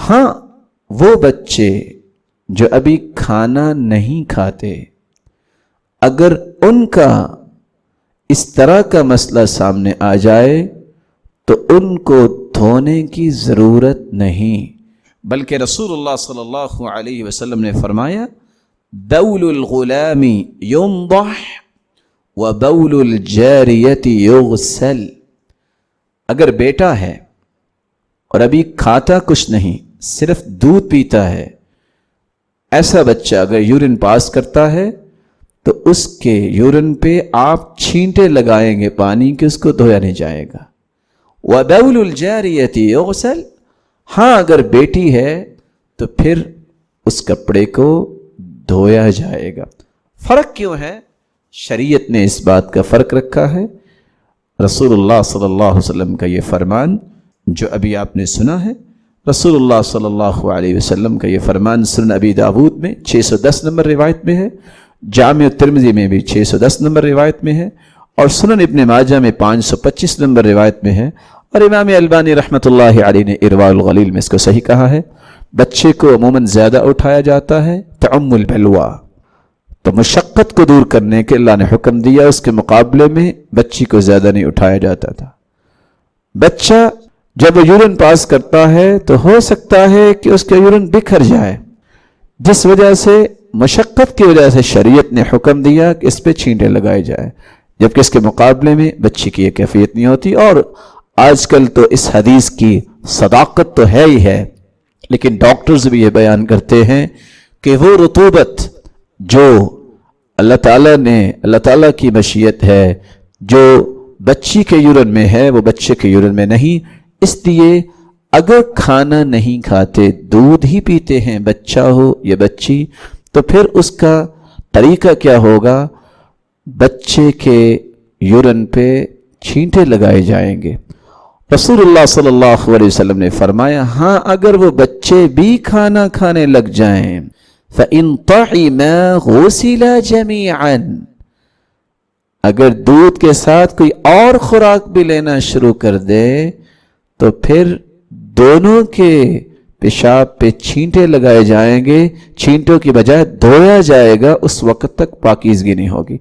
ہاں وہ بچے جو ابھی کھانا نہیں کھاتے، اگر ان کا اس طرح کا مسئلہ سامنے آ جائے تو ان کو دھونے کی ضرورت نہیں، بلکہ رسول اللہ صلی اللہ علیہ وسلم نے فرمایا بول الغلام ينضح وبول الجاریۃ یغسل۔ اگر بیٹا ہے اور ابھی کھاتا کچھ نہیں، صرف دودھ پیتا ہے، ایسا بچہ اگر یورین پاس کرتا ہے تو اس کے یورین پہ آپ چھینٹے لگائیں گے پانی کے، اس کو دھویا نہیں جائے گا۔ وَبَوْلُ الْجَارِيَةِ يُغْسَلْ، ہاں اگر بیٹی ہے تو پھر اس کپڑے کو دھویا جائے گا۔ فرق کیوں ہے؟ شریعت نے اس بات کا فرق رکھا ہے۔ رسول اللہ صلی اللہ علیہ وسلم کا یہ فرمان جو ابھی آپ نے سنا ہے، رسول اللہ صلی اللہ علیہ وسلم کا یہ فرمان سنن ابی داود میں 610 نمبر روایت میں ہے، جامع ترمذی میں بھی 610 نمبر روایت میں ہے، اور سنن ابن ماجہ میں 525 نمبر روایت میں ہے، اور امام البانی رحمۃ اللہ علیہ نے ارواء الغلیل میں اس کو صحیح کہا ہے۔ بچے کو عموماً زیادہ اٹھایا جاتا ہے تعم البلوہ، تو مشقت کو دور کرنے کے اللہ نے حکم دیا، اس کے مقابلے میں بچی کو زیادہ نہیں اٹھایا جاتا تھا۔ بچہ جب یورین پاس کرتا ہے تو ہو سکتا ہے کہ اس کا یورین بکھر جائے، جس وجہ سے مشقت کی وجہ سے شریعت نے حکم دیا کہ اس پہ چھینٹے لگائے جائے، جبکہ اس کے مقابلے میں بچی کی یہ کیفیت نہیں ہوتی۔ اور آج کل تو اس حدیث کی صداقت تو ہے ہی ہے، لیکن ڈاکٹرز بھی یہ بیان کرتے ہیں کہ وہ رطوبت جو اللہ تعالیٰ کی مشیت ہے جو بچی کے یورین میں ہے وہ بچے کے یورین میں نہیں، اس لیے اگر کھانا نہیں کھاتے، دودھ ہی پیتے ہیں، بچہ ہو یا بچی، تو پھر اس کا طریقہ کیا ہوگا؟ بچے کے یورین پہ چھینٹے لگائے جائیں گے۔ رسول اللہ صلی اللہ علیہ وسلم نے فرمایا ہاں اگر وہ بچے بھی کھانا کھانے لگ جائیں فَإِن طَعِمَا غُسِلَا جَمِيعًا، اگر دودھ کے ساتھ کوئی اور خوراک بھی لینا شروع کر دے تو پھر دونوں کے پیشاب پہ چھینٹے لگائے جائیں گے، چھینٹوں کی بجائے دھویا جائے گا، اس وقت تک پاکیزگی نہیں ہوگی۔